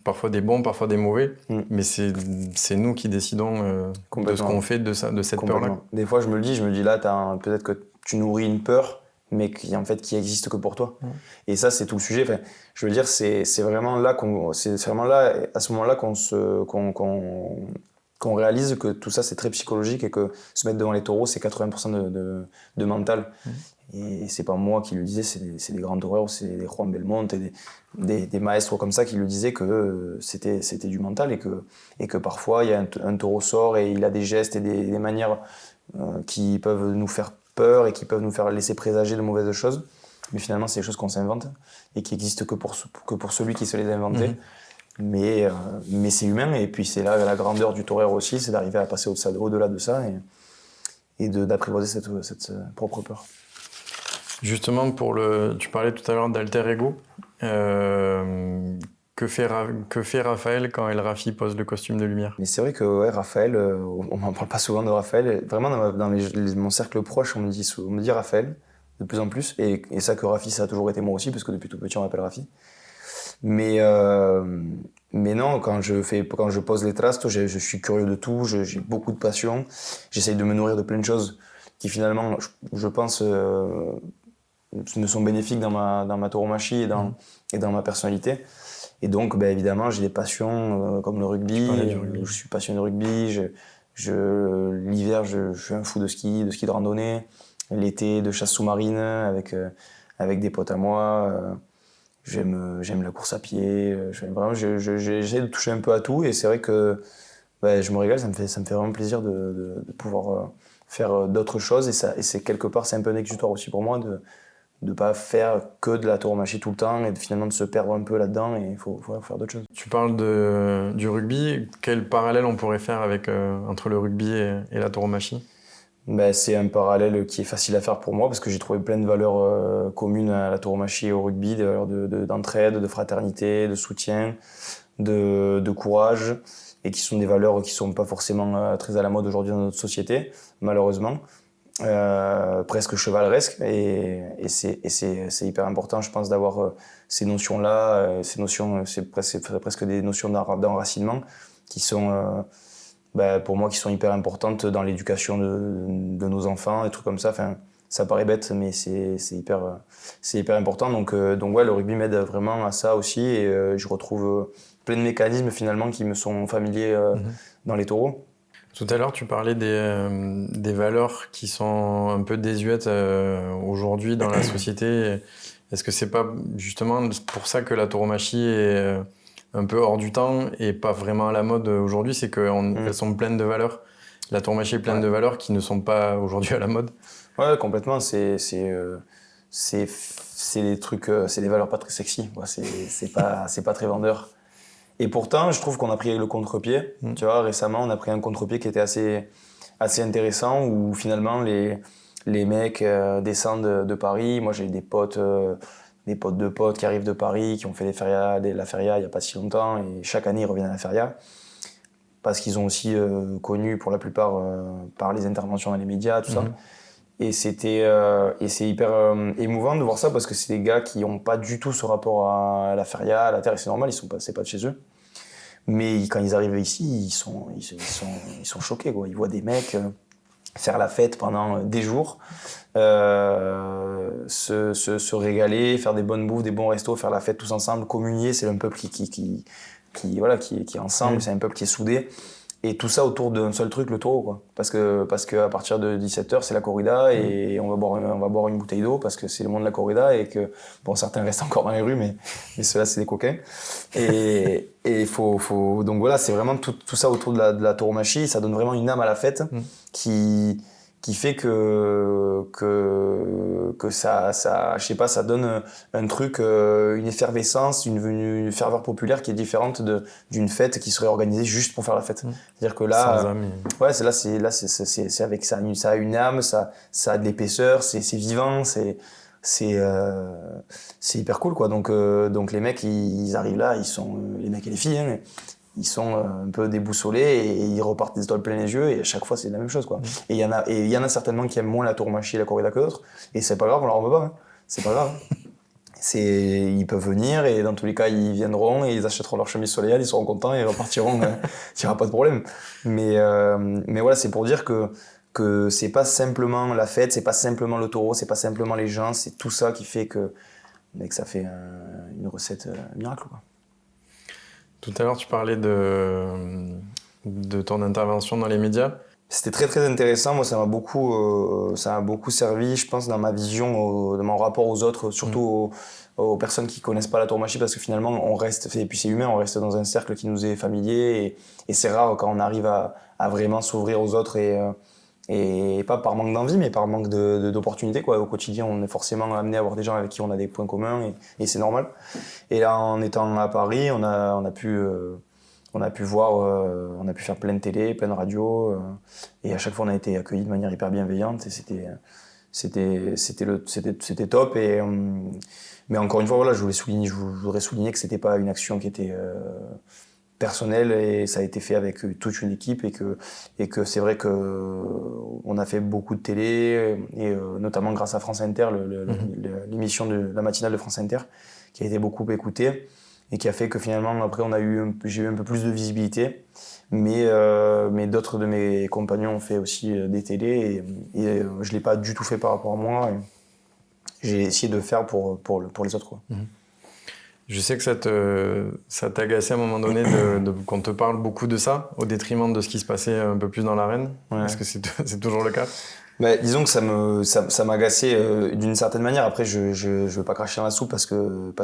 parfois des bons, parfois des mauvais, mais c'est nous qui décidons de ce qu'on fait de cette peur-là. Des fois je me le dis là, peut-être que tu nourris une peur, mais qui existe que pour toi. Et ça, c'est tout le sujet. Enfin, je veux dire, c'est vraiment là à ce moment-là qu'on réalise que tout ça, c'est très psychologique, et que se mettre devant les taureaux, c'est 80% de mental. Et c'est pas moi qui le disais, c'est des grands toreurs, c'est des Juan Belmonte, et des maestros comme ça qui le disaient, que c'était du mental, et que parfois, il y a un taureau sort et il a des gestes et des manières qui peuvent nous faire peur et qui peuvent nous faire laisser présager de mauvaises choses. Mais finalement, c'est des choses qu'on s'invente et qui existent que pour celui qui se les a inventées. Mais c'est humain, et puis c'est là la grandeur du torero aussi, c'est d'arriver à passer au-delà de ça et d'apprivoiser cette propre peur. Justement, tu parlais tout à l'heure d'alter ego. Que fait Raphaël quand El Rafi pose le costume de lumière? Mais c'est vrai que Raphaël, on n'en parle pas souvent de Raphaël. Vraiment, dans mon cercle proche, on me dit Raphaël, de plus en plus. Et ça, que Rafi, ça a toujours été moi aussi, parce que depuis tout petit, on m'appelle Rafi. Mais non, quand je pose les trastos, je suis curieux de tout, j'ai beaucoup de passion. J'essaye de me nourrir de plein de choses qui, finalement, je pense, me sont bénéfiques dans ma tauromachie et dans ma personnalité. Et donc, évidemment, j'ai des passions comme le rugby. Je suis passionné de rugby. L'hiver, je suis un fou de ski de randonnée. L'été, de chasse sous-marine avec des potes à moi. J'aime la course à pied. J'essaie de toucher un peu à tout. Et c'est vrai que je me régale. Ça me fait vraiment plaisir de pouvoir faire d'autres choses. Et c'est quelque part, c'est un peu un exutoire aussi pour moi de ne pas faire que de la tauromachie tout le temps, et finalement de se perdre un peu là-dedans, et il faut faire d'autres choses. Tu parles du rugby. Quel parallèle on pourrait faire entre le rugby et la tauromachie? C'est un parallèle qui est facile à faire pour moi, parce que j'ai trouvé plein de valeurs communes à la tauromachie et au rugby, des valeurs d'entraide, de fraternité, de soutien, de courage, et qui sont des valeurs qui ne sont pas forcément très à la mode aujourd'hui dans notre société, malheureusement. Presque chevaleresque, et c'est hyper important, je pense, d'avoir ces notions-là. Ces notions, c'est presque des notions d'enracinement qui sont, pour moi, qui sont hyper importantes dans l'éducation de nos enfants, des trucs comme ça. Enfin, ça paraît bête, mais c'est hyper important. Donc ouais, le rugby m'aide vraiment à ça aussi, et je retrouve plein de mécanismes finalement qui me sont familiers dans les taureaux. Tout à l'heure, tu parlais des valeurs qui sont un peu désuètes aujourd'hui dans la société. Est-ce que c'est pas justement pour ça que la tauromachie est un peu hors du temps et pas vraiment à la mode aujourd'hui? C'est qu'elles sont pleines de valeurs La tauromachie est pleine de valeurs qui ne sont pas aujourd'hui à la mode. Ouais, complètement. C'est des trucs, c'est des valeurs pas très sexy. Ouais, c'est pas très vendeur. Et pourtant, je trouve qu'on a pris le contre-pied. Tu vois, récemment, on a pris un contre-pied qui était assez intéressant où finalement les mecs descendent de Paris. Moi, j'ai des potes de potes qui arrivent de Paris, qui ont fait la feria il n'y a pas si longtemps, et chaque année ils reviennent à la feria parce qu'ils ont aussi connu pour la plupart par les interventions dans les médias, tout ça. Et c'est hyper émouvant de voir ça parce que c'est des gars qui n'ont pas du tout ce rapport à la feria, à la terre, et c'est normal, c'est pas de chez eux. Mais quand ils arrivent ici, ils sont choqués, quoi. Ils voient des mecs faire la fête pendant des jours, se régaler, faire des bonnes bouffes, des bons restos, faire la fête tous ensemble, communier. C'est un peuple qui est ensemble, c'est un peuple qui est soudé. Et tout ça autour d'un seul truc, le taureau, quoi. Parce que à partir de 17h, c'est la corrida et on va boire une bouteille d'eau parce que c'est le monde de la corrida et que, bon, certains restent encore dans les rues, mais ceux-là, c'est des coquins. Et donc voilà, c'est vraiment tout ça autour de la tauromachie. Ça donne vraiment une âme à la fête qui fait que ça, je sais pas, ça donne un truc, une effervescence, une ferveur populaire qui est différente d'une fête qui serait organisée juste pour faire la fête. C'est-à-dire que là, c'est avec ça a une âme, ça a de l'épaisseur, c'est vivant, c'est hyper cool, quoi. Donc les mecs, ils arrivent là, ils sont les mecs et les filles, hein, mais ils sont un peu déboussolés et ils repartent des étoiles plein les yeux et à chaque fois c'est la même chose, quoi. Et il y en a certainement qui aiment moins la tauromachie et la corrida que d'autres et c'est pas grave, on leur en veut pas, hein. C'est pas grave. Ils peuvent venir et dans tous les cas ils viendront et ils achèteront leur chemise soleil, ils seront contents et ils repartiront, il n'y aura pas de problème. Mais voilà, c'est pour dire que c'est pas simplement la fête, c'est pas simplement le taureau, c'est pas simplement les gens, c'est tout ça qui fait que ça fait une recette miracle, quoi. Tout à l'heure, tu parlais de ton intervention dans les médias. C'était très très intéressant. Moi, ça m'a beaucoup servi, je pense, dans ma vision, dans mon rapport aux autres, surtout aux personnes qui connaissent pas la tauromachie, parce que finalement, on reste, et puis c'est humain, on reste dans un cercle qui nous est familier, et c'est rare quand on arrive à vraiment s'ouvrir aux autres et pas par manque d'envie, mais par manque d'opportunités, quoi. Au quotidien, on est forcément amené à voir des gens avec qui on a des points communs et c'est normal. Et là, en étant à Paris, on a pu voir, on a pu faire plein de télé, plein de radio, et à chaque fois on a été accueillis de manière hyper bienveillante et c'était top. Mais encore une fois, voilà, je voudrais souligner que c'était pas une action qui était personnelle et ça a été fait avec toute une équipe et que c'est vrai que on a fait beaucoup de télé et notamment grâce à France Inter, l'émission de la matinale de France Inter qui a été beaucoup écoutée et qui a fait que finalement après j'ai eu un peu plus de visibilité, mais d'autres de mes compagnons ont fait aussi des télés et je l'ai pas du tout fait par rapport à moi. J'ai essayé de faire pour les autres, quoi. Je sais que ça t'agaçait à un moment donné qu'on te parle beaucoup de ça, au détriment de ce qui se passait un peu plus dans l'arène. Ouais. Est-ce que c'est toujours le cas ? Disons que ça m'agaçait d'une certaine manière. Après, je veux pas cracher dans la soupe parce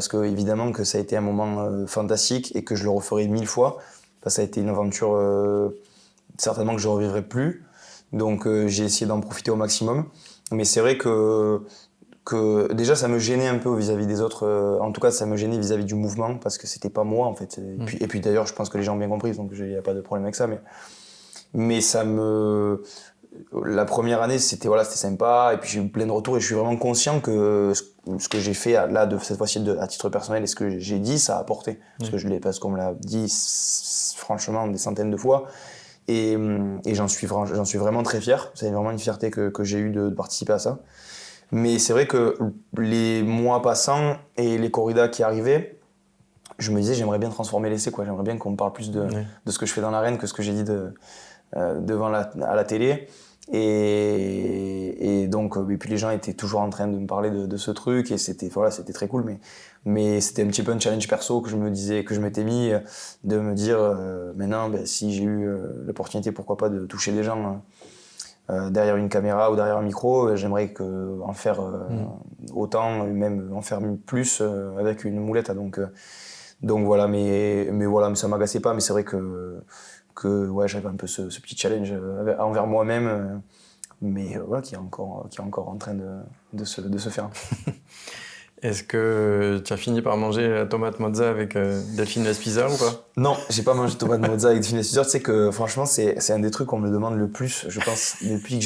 que évidemment que ça a été un moment fantastique et que je le referai 1000 fois. Parce que ça a été une aventure certainement que je revivrai plus. Donc j'ai essayé d'en profiter au maximum. Mais c'est vrai que déjà ça me gênait un peu vis-à-vis des autres. En tout cas, ça me gênait vis-à-vis du mouvement parce que c'était pas moi en fait. Et puis d'ailleurs, je pense que les gens ont bien compris, donc il y a pas de problème avec ça. Mais la première année, c'était sympa, et puis j'ai eu plein de retours, et je suis vraiment conscient que ce que j'ai fait là, de cette fois-ci à titre personnel, et ce que j'ai dit, ça a apporté. Parce qu'on me l'a dit franchement des centaines de fois, et j'en suis vraiment très fier. C'est vraiment une fierté que j'ai eue de participer à ça. Mais c'est vrai que les mois passant et les corridas qui arrivaient, je me disais, j'aimerais bien transformer l'essai, quoi. J'aimerais bien qu'on me parle plus de ce que je fais dans l'arène que ce que j'ai dit à la télé. Et donc, et puis les gens étaient toujours en train de me parler de ce truc et c'était très cool. Mais c'était un petit peu un challenge perso que je m'étais mis de me dire, maintenant, si j'ai eu l'opportunité, pourquoi pas de toucher les gens derrière une caméra ou derrière un micro, j'aimerais en faire autant, même en faire plus avec une moulette. Donc voilà, mais ça m'agaçait pas. Mais c'est vrai que que ouais, j'avais un peu ce petit challenge envers moi-même, mais voilà, qui est encore en train de se faire. Est-ce que tu as fini par manger la tomate mozza avec Delphine Vespizer ou pas? Non, j'ai pas mangé de tomate mozza avec Delphine Vespizer. Tu sais que franchement, c'est un des trucs qu'on me demande le plus, je pense, depuis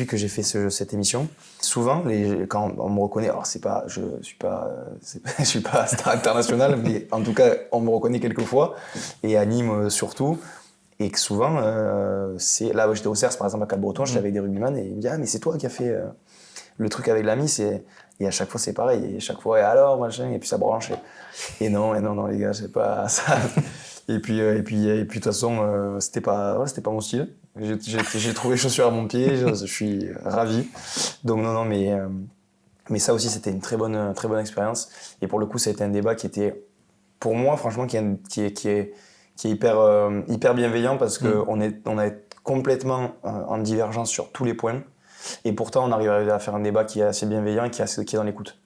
que j'ai fait cette émission. Souvent, quand on me reconnaît, alors je suis pas star international, mais en tout cas, on me reconnaît quelques fois, et à Nîmes surtout. Et que souvent, c'est là où j'étais au CERS, par exemple, à Cap-Breton, j'étais avec des rugbyman, et ils me disent ah, mais c'est toi qui as fait le truc avec l'ami, et à chaque fois c'est pareil, et à chaque fois et alors machin, et puis ça branche, et non les gars, c'est pas ça. Et puis de toute façon, c'était pas mon style. J'ai trouvé chaussures à mon pied, je suis ravi. Donc non, mais ça aussi c'était une très bonne expérience. Et pour le coup, ça a été un débat qui était, pour moi, franchement, qui est hyper bienveillant, parce que on est complètement en divergence sur tous les points. Et pourtant, on arrive à faire un débat qui est assez bienveillant et qui est dans l'écoute.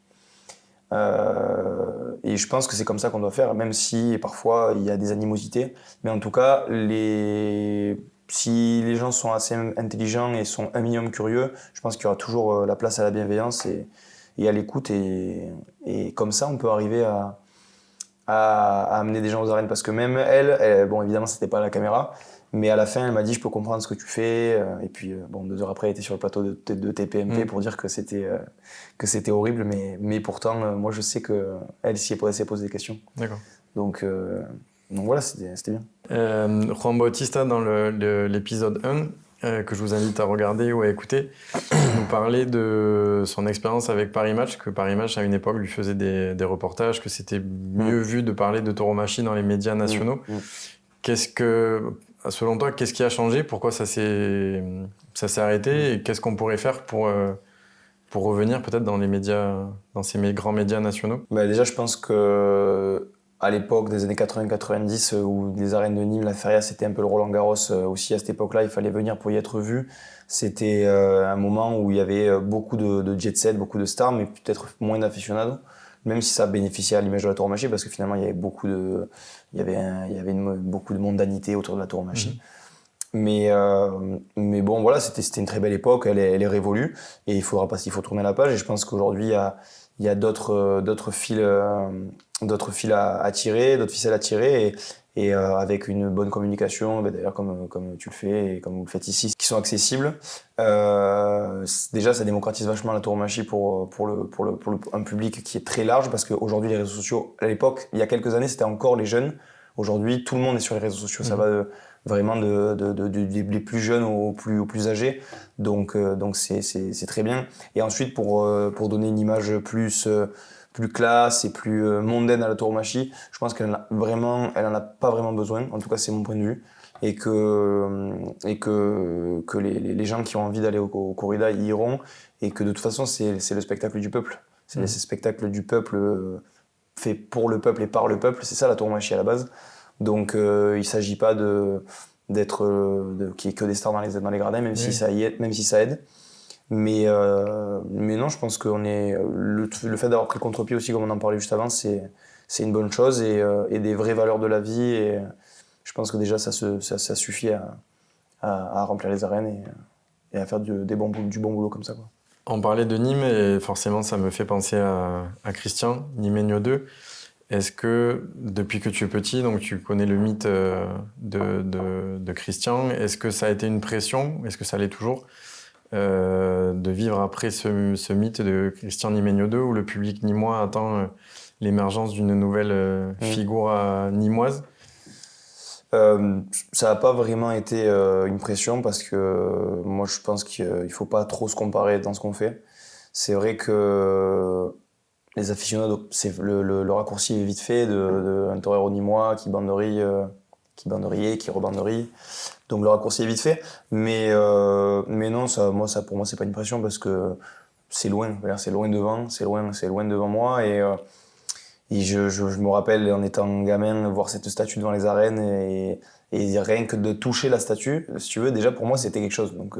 Et je pense que c'est comme ça qu'on doit faire, même si parfois il y a des animosités. Mais en tout cas, si les gens sont assez intelligents et sont un minimum curieux, je pense qu'il y aura toujours la place à la bienveillance et à l'écoute. Et comme ça, on peut arriver à amener des gens aux arènes. Parce que même elle, bon, évidemment, c'était pas à la caméra, mais à la fin, elle m'a dit « je peux comprendre ce que tu fais ». Et puis, 2 heures après, elle était sur le plateau de TPMP pour dire que c'était horrible. Mais pourtant, moi, je sais qu'elle s'y s'est posé des questions. D'accord. Donc voilà, c'était bien. Juan Bautista, dans l'épisode 1, que je vous invite à regarder ou à écouter, nous parlait de son expérience avec Paris Match, que Paris Match, à une époque, lui faisait des reportages, que c'était mieux vu de parler de tauromachie dans les médias nationaux. Selon toi, qu'est-ce qui a changé? Pourquoi ça s'est arrêté? Et qu'est-ce qu'on pourrait faire pour revenir peut-être dans les médias, dans ces grands médias nationaux? Déjà, je pense que à l'époque des années 80-90, où les arènes de Nîmes, la Feria, c'était un peu le Roland-Garros aussi. À cette époque-là, il fallait venir pour y être vu. C'était un moment où il y avait beaucoup de jet-set, beaucoup de stars, mais peut-être moins d'aficionados. Même si ça bénéficiait à l'image de la tauromachie, parce que finalement, il y avait beaucoup de mondanité autour de la tauromachie. Mais bon, voilà, c'était une très belle époque, elle est révolue, et il faut tourner la page. Et je pense qu'aujourd'hui, il y a d'autres fils à tirer, d'autres ficelles à tirer, et avec une bonne communication, d'ailleurs comme tu le fais et comme vous le faites ici, qui sont accessibles. Déjà, ça démocratise vachement la tauromachie pour un public qui est très large, parce qu'aujourd'hui, les réseaux sociaux, à l'époque, il y a quelques années, c'était encore les jeunes. Aujourd'hui, tout le monde est sur les réseaux sociaux. Ça va vraiment des plus jeunes aux plus âgés. Donc c'est très bien. Et ensuite, pour donner une image plus classe et plus mondaine à la tauromachie, je pense qu'elle en a pas vraiment besoin. En tout cas, c'est mon point de vue. Et que les gens qui ont envie d'aller au corrida y iront. Et que de toute façon, c'est le spectacle du peuple. C'est le spectacle du peuple, fait pour le peuple et par le peuple. C'est ça la tauromachie à la base. Donc il ne s'agit pas qu'il n'y ait que des stars dans les gradins, même si ça aide. Mais non, je pense que le fait d'avoir pris le contre-pied aussi, comme on en parlait juste avant, c'est une bonne chose, et des vraies valeurs de la vie. Et je pense que déjà ça suffit à remplir les arènes et à faire du bon boulot comme ça, quoi. On parlait de Nîmes, et forcément ça me fait penser à Christian, Nimeño 2. Est-ce que, depuis que tu es petit, donc tu connais le mythe de Christian, est-ce que ça a été une pression, est-ce que ça l'est toujours, de vivre après ce mythe de Christian Nimeño 2, où le public nîmois attend l'émergence d'une nouvelle figure nîmoise? Ça n'a pas vraiment été une pression, parce que moi je pense qu'il ne faut pas trop se comparer dans ce qu'on fait. C'est vrai que les aficionados, le raccourci est vite fait un torero nîmois qui banderille, qui rebanderille. Donc le raccourci est vite fait. Mais non, pour moi c'est pas une pression, parce que c'est loin. C'est loin devant moi. Et je me rappelle, en étant gamin, voir cette statue devant les arènes, et rien que de toucher la statue, si tu veux, déjà pour moi c'était quelque chose. Donc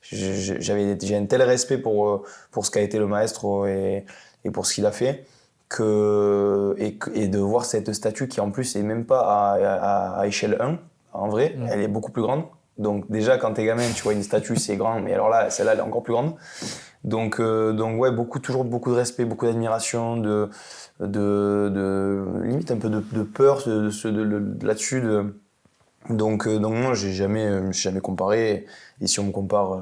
j'ai un tel respect pour ce qu'a été le maestro et pour ce qu'il a fait, et de voir cette statue qui en plus est même pas à échelle 1, en vrai, elle est beaucoup plus grande. Donc déjà, quand t'es gamin, tu vois une statue, c'est grand, mais alors là, celle-là, elle est encore plus grande. Donc ouais, toujours beaucoup de respect, beaucoup d'admiration, limite un peu de peur là-dessus. Donc moi, je me suis jamais comparé. Et si on me compare,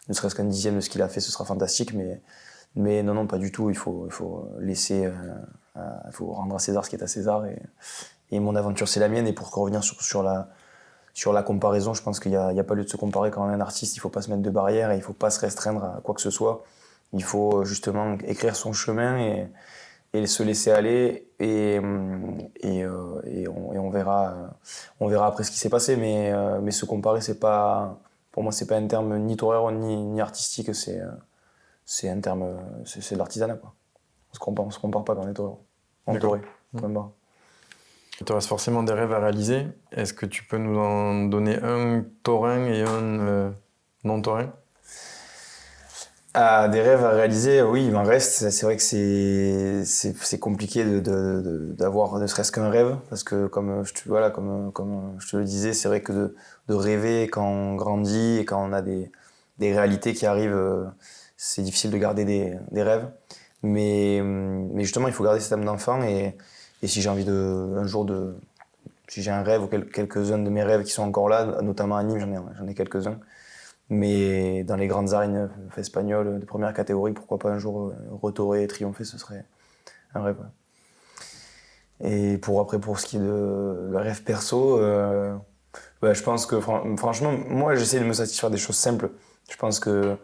ne serait-ce qu'un dixième de ce qu'il a fait, ce sera fantastique. Mais non, pas du tout. Il faut laisser, il faut rendre à César ce qui est à César. Et mon aventure, c'est la mienne. Et pour revenir sur la comparaison, je pense qu'il n'y a pas lieu de se comparer quand on est un artiste. Il ne faut pas se mettre de barrières et il ne faut pas se restreindre à quoi que ce soit. Il faut justement écrire son chemin et se laisser aller. Et on verra après ce qui s'est passé. Mais se comparer, pour moi, ce n'est pas un terme ni torero ni artistique. C'est un terme, c'est de l'artisanat, quoi. On se compare pas quand on est torero. On est toré. Il te reste forcément des rêves à réaliser. Est-ce que tu peux nous en donner un taurin et un non-taurin? Des rêves à réaliser, oui, il m'en reste. C'est vrai que c'est compliqué d'avoir ne serait-ce qu'un rêve, parce que comme je te le disais, c'est vrai que de rêver quand on grandit et quand on a des réalités qui arrivent, c'est difficile de garder des rêves. Mais justement, il faut garder cette âme d'enfant et si j'ai envie si j'ai un rêve ou quelques-uns de mes rêves qui sont encore là, notamment à Nîmes, j'en ai quelques-uns. Mais dans les grandes arènes espagnoles de première catégorie, pourquoi pas un jour retorer et triompher, ce serait un rêve. Et pour ce qui est de rêve perso, je pense que franchement, moi j'essaie de me satisfaire des choses simples. Je pense que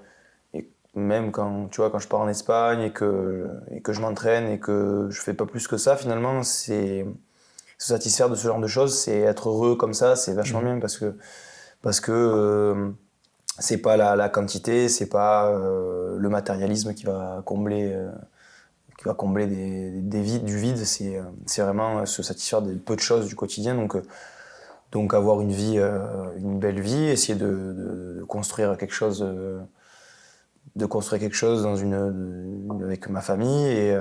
même quand je pars en Espagne et que je m'entraîne et que je fais pas plus que ça, finalement, c'est se satisfaire de ce genre de choses, c'est être heureux comme ça, c'est vachement bien parce que c'est pas la quantité, c'est pas le matérialisme qui va combler des vides, du vide, c'est vraiment se satisfaire des peu de choses du quotidien. Donc avoir une belle vie, essayer de construire quelque chose. Avec ma famille et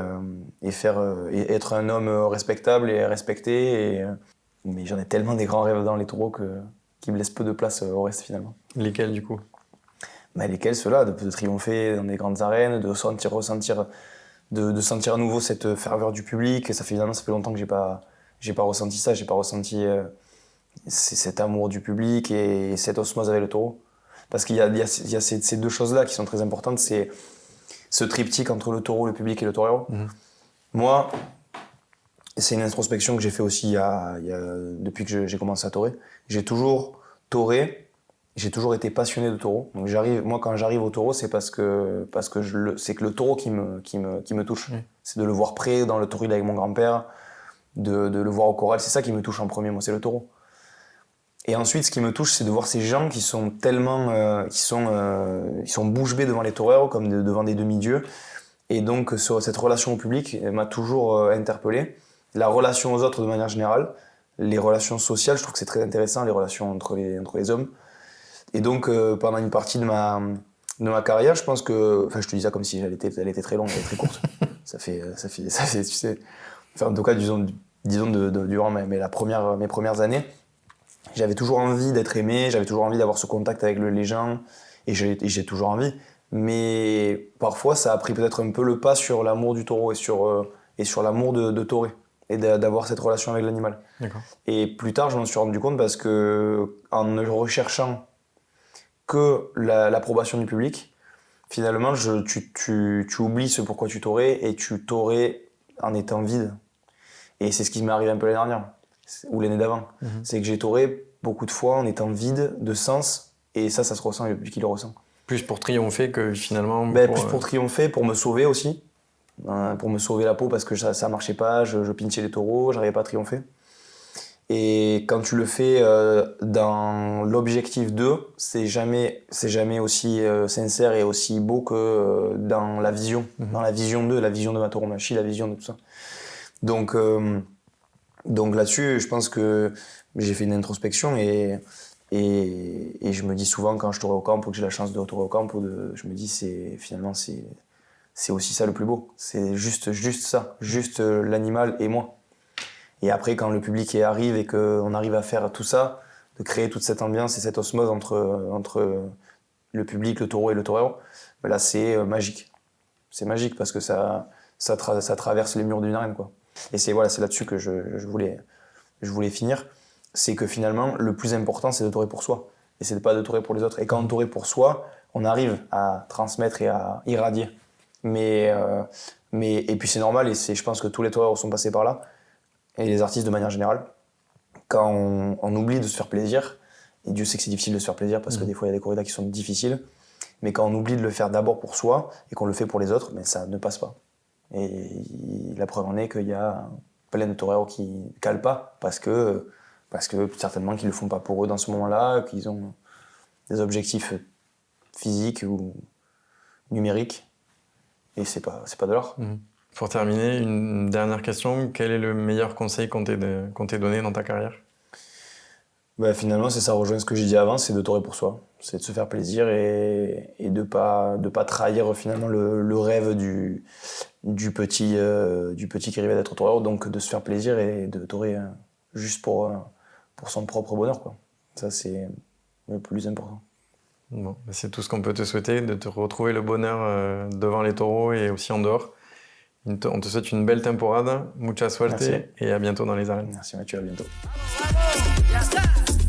être un homme respectable et respecté. Mais j'en ai tellement des grands rêves dans les taureaux qui me laissent peu de place au reste finalement. Lesquels du coup? Lesquels, ceux-là, de triompher dans des grandes arènes, de sentir à nouveau cette ferveur du public. Ça fait longtemps que j'ai pas ressenti ça, j'ai pas ressenti cet amour du public et cette osmose avec le taureau. Parce qu'il y a ces deux choses-là qui sont très importantes, c'est ce triptyque entre le taureau, le public et le torero. Moi, c'est une introspection que j'ai fait aussi depuis que j'ai commencé à taurer. J'ai toujours tauré, j'ai toujours été passionné de taureau. Donc moi, quand j'arrive au taureau, c'est parce que c'est que le taureau qui me touche. C'est de le voir près dans le tauril avec mon grand-père, de le voir au corral. C'est ça qui me touche en premier, moi, c'est le taureau. Et ensuite, ce qui me touche, c'est de voir ces gens qui sont tellement, ils sont bouche bée devant les taureurs, comme devant des demi-dieux. Et donc, cette relation au public m'a toujours interpellé. La relation aux autres de manière générale, les relations sociales, je trouve que c'est très intéressant, les relations entre les hommes. Et donc, pendant une partie de ma carrière, je pense que, je te dis ça comme si elle était très longue, elle était très courte. ça fait, tu sais. Enfin, en tout cas, disons durant mes premières années. J'avais toujours envie d'être aimé, j'avais toujours envie d'avoir ce contact avec les gens, et j'ai toujours envie. Mais parfois, ça a pris peut-être un peu le pas sur l'amour du taureau et sur l'amour de taurer, et d'avoir cette relation avec l'animal. D'accord. Et plus tard, je m'en suis rendu compte parce que, en ne recherchant que l'approbation du public, finalement, tu oublies ce pourquoi tu taurais, et tu taurais en étant vide. Et c'est ce qui m'est arrivé un peu l'année dernière. Ou l'année d'avant. C'est que j'ai tauré beaucoup de fois en étant vide de sens, et ça se ressent, et le public il le ressent. Plus pour triompher que finalement... Plus pour triompher, pour me sauver aussi, pour me sauver la peau parce que ça marchait pas, je pinchais les taureaux, j'arrivais pas à triompher. Et quand tu le fais dans l'objectif d'eux, c'est jamais aussi sincère et aussi beau que dans la vision, dans la vision d'eux, la vision de ma tauromachie, la vision de tout ça. Donc là-dessus, je pense que j'ai fait une introspection et je me dis souvent quand je taurais au camp ou que j'ai la chance de taurer au camp, je me dis c'est aussi ça le plus beau. C'est juste ça, juste l'animal et moi. Et après, quand le public arrive et qu'on arrive à faire tout ça, de créer toute cette ambiance et cette osmose entre le public, le taureau et le torero, ben là c'est magique. C'est magique parce que ça traverse les murs d'une arène, quoi. Et c'est là-dessus que je voulais finir. C'est que finalement, le plus important, c'est de taurer pour soi. Et c'est pas de taurer pour les autres. Et quand on taurait pour soi, on arrive à transmettre et à irradier. Et puis c'est normal, et je pense que tous les taureurs sont passés par là, et les artistes de manière générale, quand on oublie de se faire plaisir, et Dieu sait que c'est difficile de se faire plaisir parce que des fois il y a des corridas qui sont difficiles, mais quand on oublie de le faire d'abord pour soi et qu'on le fait pour les autres, mais ça ne passe pas. Et la preuve en est qu'il y a plein de toreros qui ne calent pas parce que certainement qu'ils ne le font pas pour eux dans ce moment-là, qu'ils ont des objectifs physiques ou numériques, et c'est pas de l'art. Pour terminer, une dernière question. Quel est le meilleur conseil qu'on t'ait donné dans ta carrière ? Finalement, ça rejoint ce que j'ai dit avant, c'est de taurer pour soi. C'est de se faire plaisir et de pas trahir finalement le rêve du petit qui rêvait d'être taureur, donc de se faire plaisir et de taurer juste pour son propre bonheur, quoi. Ça, c'est le plus important. Bon, c'est tout ce qu'on peut te souhaiter, de te retrouver le bonheur devant les taureaux et aussi en dehors. On te souhaite une belle temporada, mucha suerte. Merci. Et à bientôt dans les arènes. Merci Mathieu, à bientôt. Bravo, ya está.